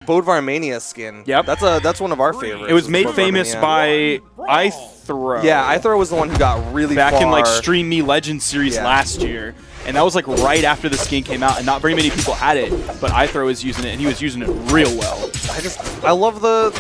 Bodvar Mania skin. Yep. That's one of our favorites. It was made Bodvar famous Mania. by iThrow. Yeah, iThrow was the one who got really back far. in like Stream Me Legends series last year. And that was like right after the skin came out, and not very many people had it, but iThrow is using it, and he was using it real well. I love the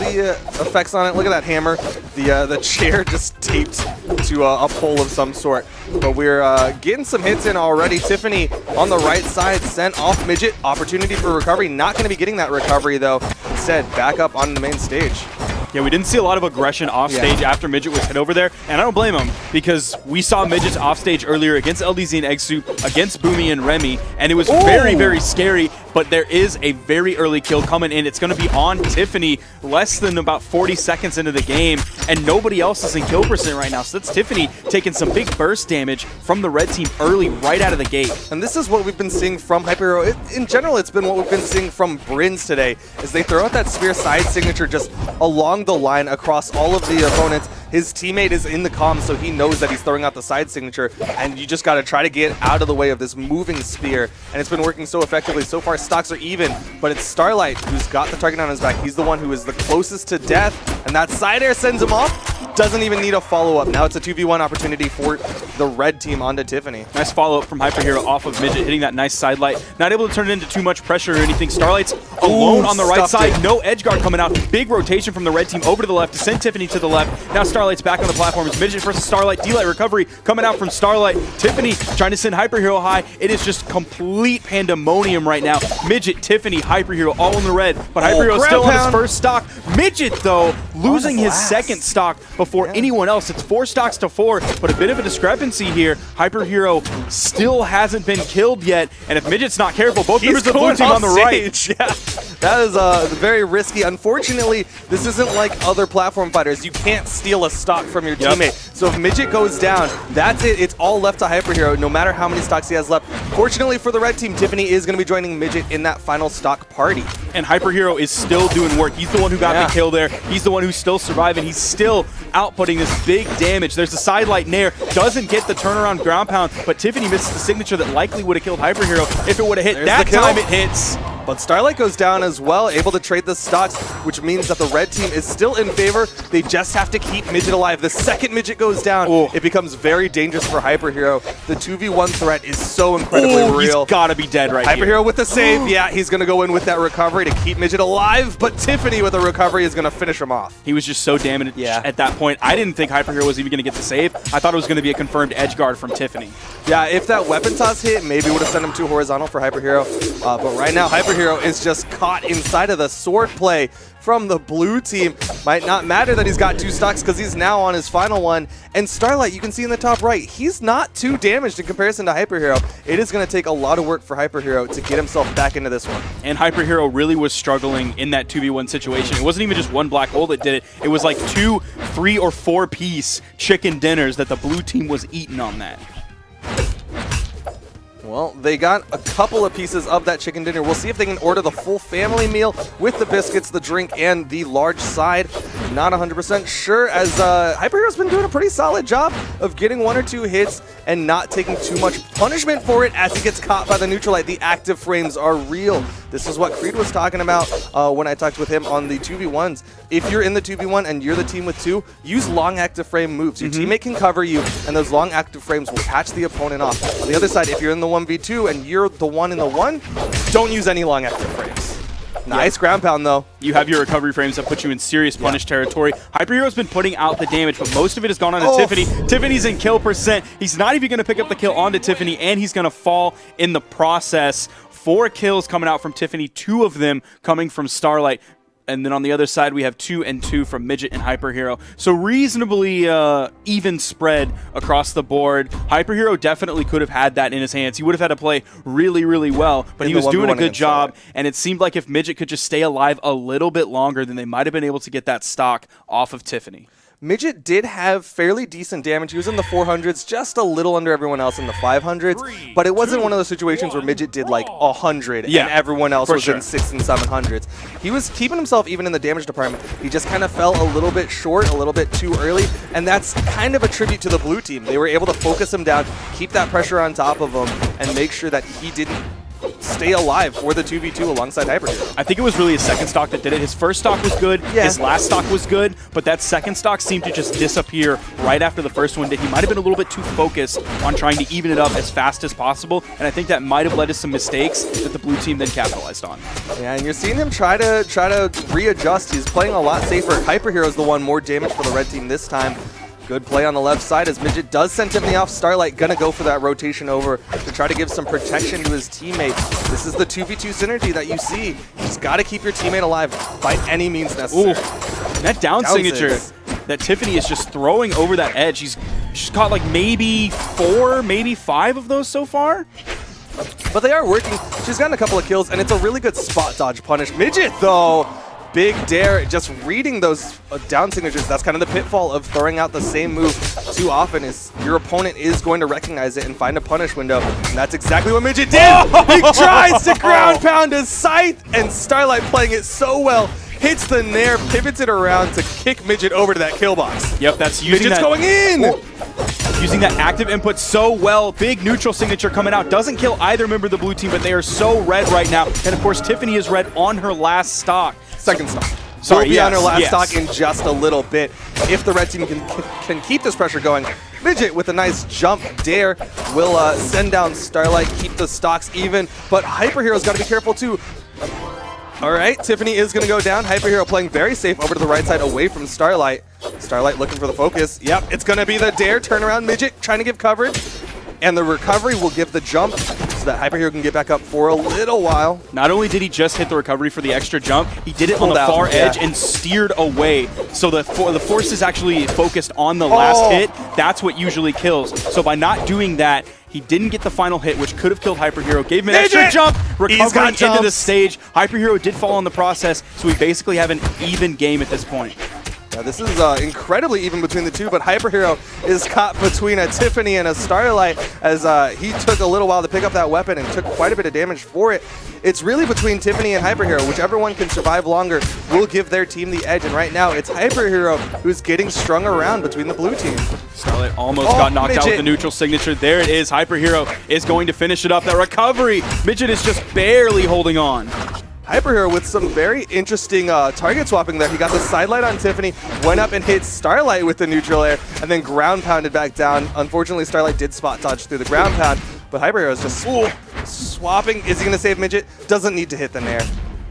effects on it. Look at that hammer. The chair just taped to a pole of some sort. But we're getting some hits in already. Tiffany on the right side sent off Midget. Opportunity for recovery. Not going to be getting that recovery though. Instead, back up on the main stage. Yeah, we didn't see a lot of aggression off stage after Midget was hit over there, and I don't blame him, because we saw Midget's off stage earlier against LDZ and Egg Soup, against Boomy and Remy, and it was very, very scary, but there is a very early kill coming in. It's going to be on Tiffany less than about 40 seconds into the game, and nobody else is in kill percent right now, so that's Tiffany taking some big burst damage from the red team early right out of the gate. And this is what we've been seeing from HyperHero. In general, it's been what we've been seeing from Brins today, is they throw out that spear side signature just along the line across all of the opponents. His teammate is in the comms, so he knows that he's throwing out the side signature, and you just got to try to get out of the way of this moving spear, and it's been working so effectively. So far, stocks are even, but it's Starlight who's got the target on his back. He's the one who is the closest to death, and that side air sends him off. Doesn't even need a follow-up. Now it's a 2v1 opportunity for the red team onto Tiffany. Nice follow-up from HyperHero off of Midget, hitting that nice side light. Not able to turn it into too much pressure or anything. Starlight's alone on the right side. No edge guard coming out. Big rotation from the red team over to the left to send Tiffany to the left. Now Starlight's back on the platform. It's Midget versus Starlight. D-Light recovery coming out from Starlight. Tiffany trying to send HyperHero high. It is just complete pandemonium right now. Midget, Tiffany, HyperHero all in the red, but HyperHero still on his first stock. Midget, though, losing his second stock before anyone else. It's 4 stocks to 4, but a bit of a discrepancy here. HyperHero still hasn't been killed yet, and if Midget's not careful, both members of the blue team on the right. Yeah, that is very risky. Unfortunately, this isn't like other platform fighters. You can't steal a stock from your teammate. So if Midget goes down, that's it. It's all left to HyperHero, no matter how many stocks he has left. Fortunately for the red team, Tiffany is going to be joining Midget in that final stock party. And HyperHero is still doing work. He's the one who got the kill there. He's the one who's still surviving. He's still outputting this big damage. There's the side light nair. Doesn't get the turnaround ground pound, but Tiffany misses the signature that likely would have killed HyperHero if it would have hit. That time it hits. But Starlight goes down as well, able to trade the stocks, which means that the red team is still in favor. They just have to keep Midget alive. The second Midget goes down, it becomes very dangerous for HyperHero. The 2v1 threat is so incredibly real. He's got to be dead right here. HyperHero with the save. Yeah, he's going to go in with that recovery to keep Midget alive, but Tiffany with a recovery is going to finish him off. He was just so damaged at that point. I didn't think HyperHero was even going to get the save. I thought it was going to be a confirmed edge guard from Tiffany. Yeah, if that weapon toss hit, maybe would have sent him to horizontal for HyperHero. But right now, HyperHero is just caught inside of the sword play from the blue team. Might not matter that he's got 2 stocks because he's now on his final one. And Starlight, you can see in the top right, he's not too damaged in comparison to HyperHero. It is going to take a lot of work for HyperHero to get himself back into this one. And HyperHero really was struggling in that 2v1 situation. It wasn't even just one black hole that did it. It was like 2, 3, or 4 piece chicken dinners that the blue team was eating on that. Well, they got a couple of pieces of that chicken dinner. We'll see if they can order the full family meal with the biscuits, the drink, and the large side. Not 100% sure, as HyperHero's been doing a pretty solid job of getting 1 or 2 hits and not taking too much punishment for it as he gets caught by the neutral light. The active frames are real. This is what Creed was talking about when I talked with him on the 2v1s. If you're in the 2v1 and you're the team with 2, use long active frame moves. Your teammate can cover you, and those long active frames will catch the opponent off. On the other side, if you're in the 1v2 and you're the one in the 1, don't use any long active frames. Nice ground pound, though. You have your recovery frames that put you in serious punish territory. HyperHero's been putting out the damage, but most of it has gone on to Tiffany. Tiffany's in kill percent. He's not even going to pick up the kill onto Tiffany, and he's going to fall in the process. 4 kills coming out from Tiffany, 2 of them coming from Starlight. And then on the other side, we have 2 and 2 from Midget and HyperHero. So reasonably even spread across the board. HyperHero definitely could have had that in his hands. He would have had to play really, really well, but he was doing a good job. And it seemed like if Midget could just stay alive a little bit longer, then they might have been able to get that stock off of Tiffany. Midget did have fairly decent damage. He was in the 400s, just a little under everyone else in the 500s, but it wasn't one of those situations where Midget did like 100 and everyone else was in 600s and 700s. He was keeping himself even in the damage department. He just kind of fell a little bit short, a little bit too early, and that's kind of a tribute to the blue team. They were able to focus him down, keep that pressure on top of him, and make sure that he didn't stay alive for the 2v2 alongside HyperHero. I think it was really his second stock that did it. His first stock was good, his last stock was good, but that second stock seemed to just disappear right after the first one did. He might have been a little bit too focused on trying to even it up as fast as possible, and I think that might have led to some mistakes that the blue team then capitalized on. Yeah, and you're seeing him try to readjust. He's playing a lot safer. HyperHero's the one more damage for the red team this time. Good play on the left side as Midget does send Tiffany off. Starlight gonna go for that rotation over to try to give some protection to his teammate. This is the 2v2 synergy that you see. You just gotta keep your teammate alive by any means necessary. Ooh, that down signature that Tiffany is just throwing over that edge. She's caught like maybe 4, maybe 5 of those so far. But they are working. She's gotten a couple of kills, and it's a really good spot dodge punish. Midget, though, big dare, just reading those down signatures. That's kind of the pitfall of throwing out the same move too often, is your opponent is going to recognize it and find a punish window. And that's exactly what Midget did. He tries to ground pound his Scythe, and Starlight playing it so well. Hits the nair, pivots it around to kick Midget over to that kill box. Yep, that's using Midget's going in! Using that active input so well. Big neutral signature coming out. Doesn't kill either member of the blue team, but they are so red right now. And of course, Tiffany is red on her last stock. Second stock. Sorry, will be on her last yes. stock in just a little bit. If the red team can keep this pressure going, Midget with a nice jump dare will send down Starlight, keep the stocks even, but HyperHero's got to be careful too. All right, Tiffany is going to go down. HyperHero playing very safe over to the right side away from Starlight. Starlight looking for the focus. Yep, it's going to be the dare turnaround. Midget trying to give coverage. And the recovery will give the jump so that HyperHero can get back up for a little while. Not only did he just hit the recovery for the extra jump, he did it on the far edge and steered away. So the force is actually focused on the last hit. That's what usually kills. So by not doing that, he didn't get the final hit, which could have killed HyperHero. Gave him an extra jump, recovering into the stage. HyperHero did fall in the process, so we basically have an even game at this point. Now this is incredibly even between the two, but HyperHero is caught between a Tiffany and a Starlight as he took a little while to pick up that weapon and took quite a bit of damage for it. It's really between Tiffany and HyperHero. Whichever one can survive longer will give their team the edge, and right now it's HyperHero who's getting strung around between the blue team. Starlight almost got knocked out with the neutral signature. There it is. HyperHero is going to finish it up. That recovery. Midget is just barely holding on. HyperHero with some very interesting target swapping there. He got the sidelight on Tiffany, went up and hit Starlight with the neutral air, and then ground pounded back down. Unfortunately, Starlight did spot dodge through the ground pound, but HyperHero is just swapping. Is he going to save Midget? Doesn't need to hit the nair.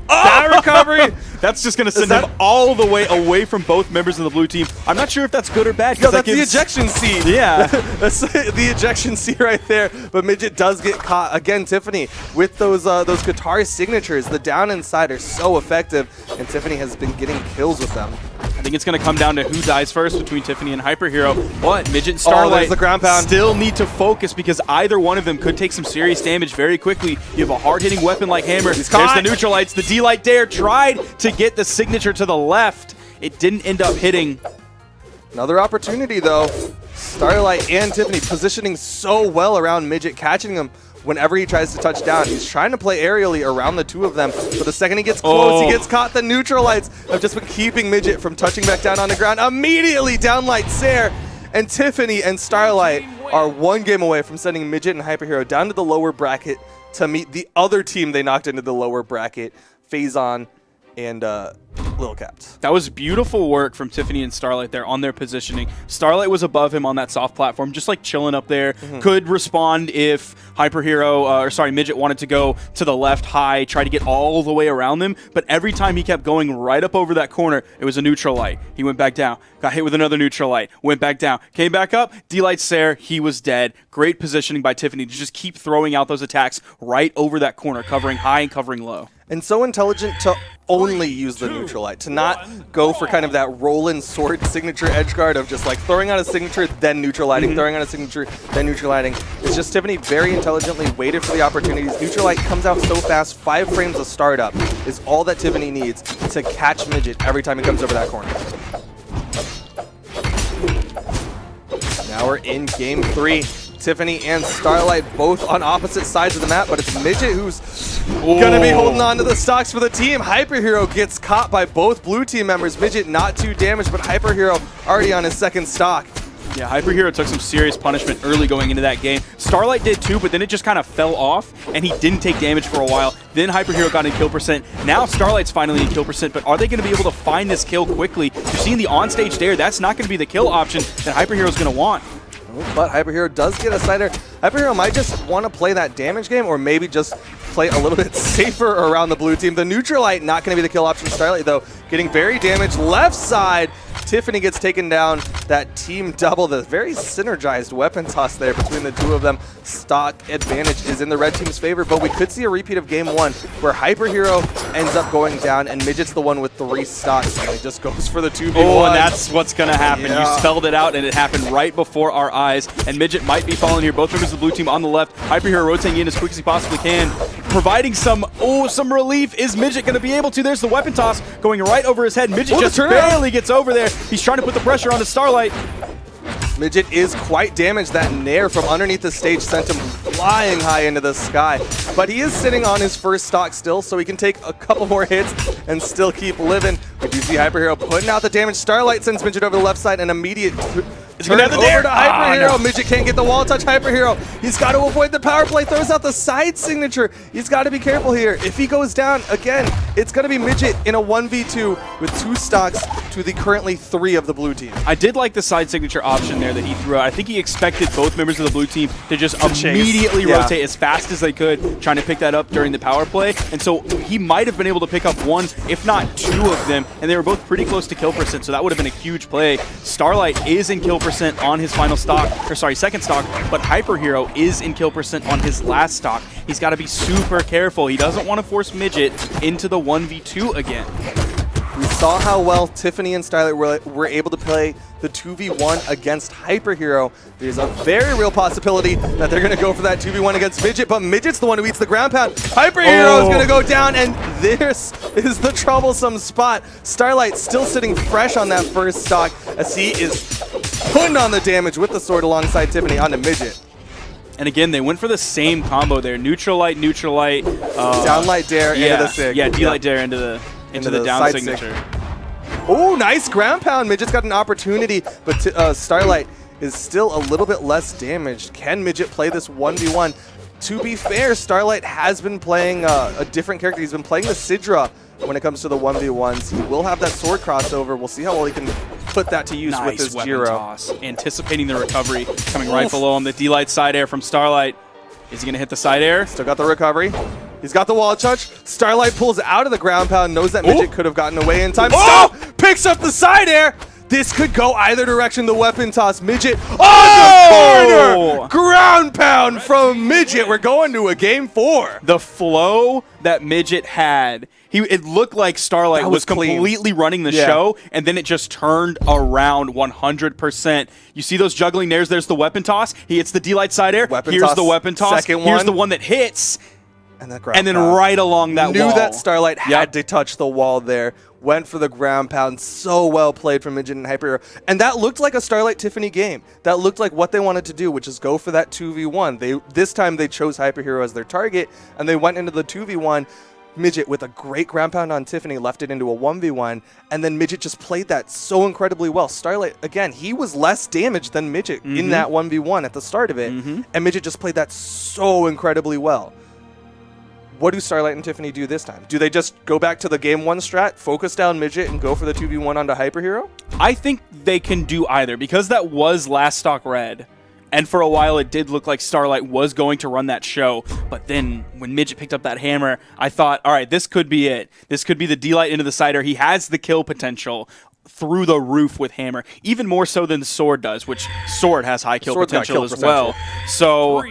That recovery! That's just going to send him all the way away from both members of the blue team. I'm not sure if that's good or bad. No, that's the ejection seat. Yeah. That's the ejection seat right there. But Midget does get caught. Again, Tiffany with those guitar signatures. The down and side are so effective, and Tiffany has been getting kills with them. I think it's going to come down to who dies first between Tiffany and HyperHero. But Midget and Starlight the ground pound. Still need to focus because either one of them could take some serious damage very quickly. You have a hard-hitting weapon like Hammer. There's the neutralites. The D-Light Dare tried to get the signature to the left. It didn't end up hitting. Another opportunity, though. Starlight and Tiffany positioning so well around Midget, catching him whenever he tries to touch down. He's trying to play aerially around the two of them, but the second he gets close, he gets caught. The neutralites have just been keeping Midget from touching back down on the ground. Immediately downlight Sair, and Tiffany and Starlight are one game away from sending Midget and HyperHero down to the lower bracket to meet the other team they knocked into the lower bracket, Phazon and Lil Capped. That was beautiful work from Tiffany and Starlight there on their positioning. Starlight was above him on that soft platform, just like chilling up there. Could respond if Midget wanted to go to the left high, try to get all the way around them. But every time he kept going right up over that corner, it was a neutral light. He went back down, got hit with another neutral light, went back down, came back up, D-Light Sair, he was dead. Great positioning by Tiffany to just keep throwing out those attacks right over that corner, covering high and covering low. And so intelligent to only use the neutral light, to not go for kind of that roll-in sword signature edge guard of just like throwing out a signature, then neutral lighting, throwing out a signature, then neutral lighting. It's just Tiffany very intelligently waited for the opportunities. Neutral light comes out so fast, 5 frames of startup is all that Tiffany needs to catch Midget every time he comes over that corner. Now we're in game 3. Tiffany and Starlight both on opposite sides of the map, but it's Midget who's going to be holding on to the stocks for the team. HyperHero gets caught by both blue team members. Midget not too damaged, but HyperHero already on his second stock. Yeah, HyperHero took some serious punishment early going into that game. Starlight did too, but then it just kind of fell off, and he didn't take damage for a while. Then HyperHero got in kill percent. Now Starlight's finally in kill percent, but are they going to be able to find this kill quickly? You're seeing the on-stage dare. That's not going to be the kill option that HyperHero's going to want. But HyperHero does get a side air. HyperHero might just want to play that damage game, or maybe just play a little bit safer around the blue team. The Neutralite not going to be the kill option. Starlight, though, getting very damaged. Left side, Tiffany gets taken down. That team double, the very synergized weapon toss there between the two of them. Stock advantage is in the red team's favor, but we could see a repeat of game 1 where HyperHero ends up going down and Midget's the one with 3 stocks, and he just goes for the 2v1. Oh, and that's what's going to happen. Yeah. You spelled it out, and it happened right before our eyes. And Midget might be falling here. Both members of the blue team on the left. HyperHero rotating in as quick as he possibly can, providing some relief. Is Midget going to be able to? There's the weapon toss going right over his head. Midget just barely gets over there. He's trying to put the pressure on the Starlight. Midget is quite damaged. That nair from underneath the stage sent him flying high into the sky. But he is sitting on his first stock still, so he can take a couple more hits and still keep living. We do see HyperHero putting out the damage. Starlight sends Midget over the left side, and immediate turn over to HyperHero. No. Midget can't get the wall touch. HyperHero, he's got to avoid the power play, throws out the side signature. He's got to be careful here. If he goes down, again, it's going to be Midget in a 1v2 with 2 stocks to the currently 3 of the blue team. I did like the side signature option there that he threw out. I think he expected both members of the blue team to just immediately rotate as fast as they could, trying to pick that up during the power play. And so he might have been able to pick up 1, if not 2 of them, and they were both pretty close to kill percent, so that would have been a huge play. Starlight is in kill percent on his final stock, or sorry, second stock, but HyperHero is in kill percent on his last stock. He's got to be super careful. He doesn't want to force Midget into the 1v2 again. We saw how well Tiffany and Starlight were able to play the 2v1 against HyperHero. There's a very real possibility that they're going to go for that 2v1 against Midget, but Midget's the one who eats the ground pound. HyperHero is going to go down, and this is the troublesome spot. Starlight still sitting fresh on that first stock as he is putting on the damage with the sword alongside Tiffany onto Midget. And again, they went for the same combo there. Neutralite, downlight dare into the sig. Yeah, D-light dare into the down signature. Oh, nice ground pound. Midget's got an opportunity, but Starlight is still a little bit less damaged. Can Midget play this 1v1? To be fair, Starlight has been playing a different character. He's been playing the Sidra when it comes to the 1v1s. He will have that sword crossover. We'll see how well he can put that to use with his Jiro. Toss. Anticipating the recovery coming right below him. The D-light side air from Starlight. Is he going to hit the side air? Still got the recovery. He's got the wall touch. Starlight pulls out of the ground pound, knows that Midget could have gotten away in time. Stop! Picks up the side air. This could go either direction. The weapon toss. Midget on the corner. Ground pound from Midget. We're going to a game 4. The flow that Midget had, it looked like Starlight was completely running the show, and then it just turned around 100%. You see those juggling nairs? There's the weapon toss. He hits the D-light side air. Here's the weapon toss. Here's the one that hits. And then right along that wall. Knew that Starlight had to touch the wall there. Went for the ground pound. So well played from Midget and HyperHero. And that looked like a Starlight Tiffany game. That looked like what they wanted to do, which is go for that 2v1. This time they chose HyperHero as their target, and they went into the 2v1. Midget with a great ground pound on Tiffany left it into a 1v1, and then Midget just played that so incredibly well. Starlight, again, he was less damaged than Midget in that 1v1 at the start of it, and Midget just played that so incredibly well. What do Starlight and Tiffany do this time? Do they just go back to the game 1 strat, focus down Midget, and go for the 2v1 onto HyperHero? I think they can do either, because that was last stock red. And for a while, it did look like Starlight was going to run that show. But then when Midget picked up that hammer, I thought, all right, this could be it. This could be the D-light into the cider. He has the kill potential through the roof with hammer, even more so than Sword does, which Sword has high kill potential as well. So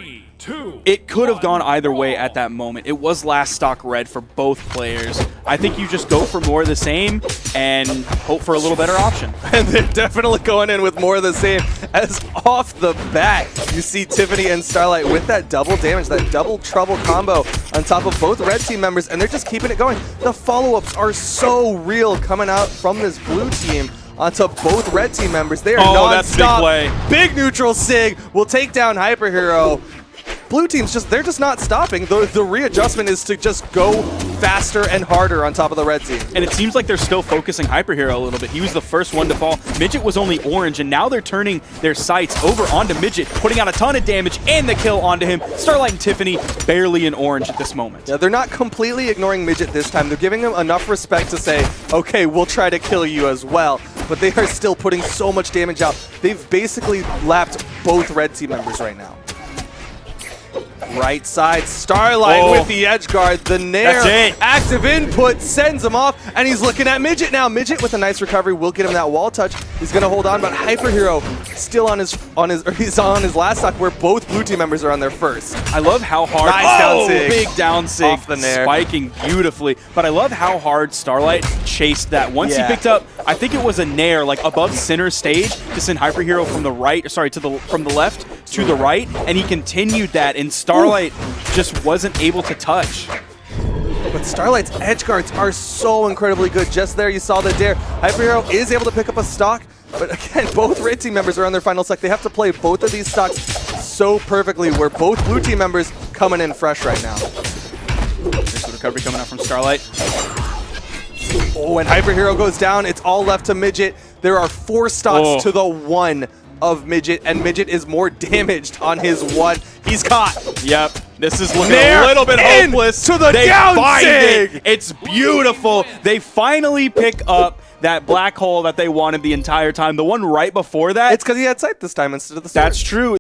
it could have gone either way at that moment. It was last stock red for both players. I think you just go for more of the same and hope for a little better option. And they're definitely going in with more of the same. As off the bat, you see Tiffany and Starlight with that double damage, that double trouble combo on top of both red team members, and they're just keeping it going. The follow-ups are so real coming out from this blue team onto both red team members. They are non-stop. That's big play. Big neutral sig will take down HyperHero. blue team's they're just not stopping. The readjustment is to just go faster and harder on top of the red team. And it seems like they're still focusing HyperHero a little bit. He was the first one to fall. Midget was only orange, and now they're turning their sights over onto Midget, putting out a ton of damage and the kill onto him. Starlight and Tiffany barely in orange at this moment. Yeah, they're not completely ignoring Midget this time. They're giving him enough respect to say, okay, we'll try to kill you as well. But they are still putting so much damage out. They've basically lapped both red team members right now. Right side, Starlight with the edge guard, the Nair, active input, sends him off, and he's looking at Midget now. Midget with a nice recovery will get him that wall touch. He's gonna hold on, but HyperHero still he's on his last stock where both blue team members are on their first. I love how hard, Down sig. Big down sig, Off the Nair. Spiking beautifully. But I love how hard Starlight chased that. Once he picked up, I think it was a Nair, like above center stage, to send HyperHero from the right, sorry, from the left to the right, and he continued that, and Starlight just wasn't able to touch. But Starlight's edge guards are so incredibly good. Just there, you saw the dare. HyperHero is able to pick up a stock, but again, both red team members are on their final stock. They have to play both of these stocks so perfectly, where both blue team members coming in fresh right now. There's the recovery coming out from Starlight. Oh, when HyperHero goes down, it's all left to Midget. There are 4 stocks to the 1 of Midget, and Midget is more damaged on his 1. He's caught. Yep. This is looking Nair a little bit hopeless. To the down sig. It's beautiful. They finally pick up that black hole that they wanted the entire time. The one right before that. It's because he had sight this time instead of the sword. That's true.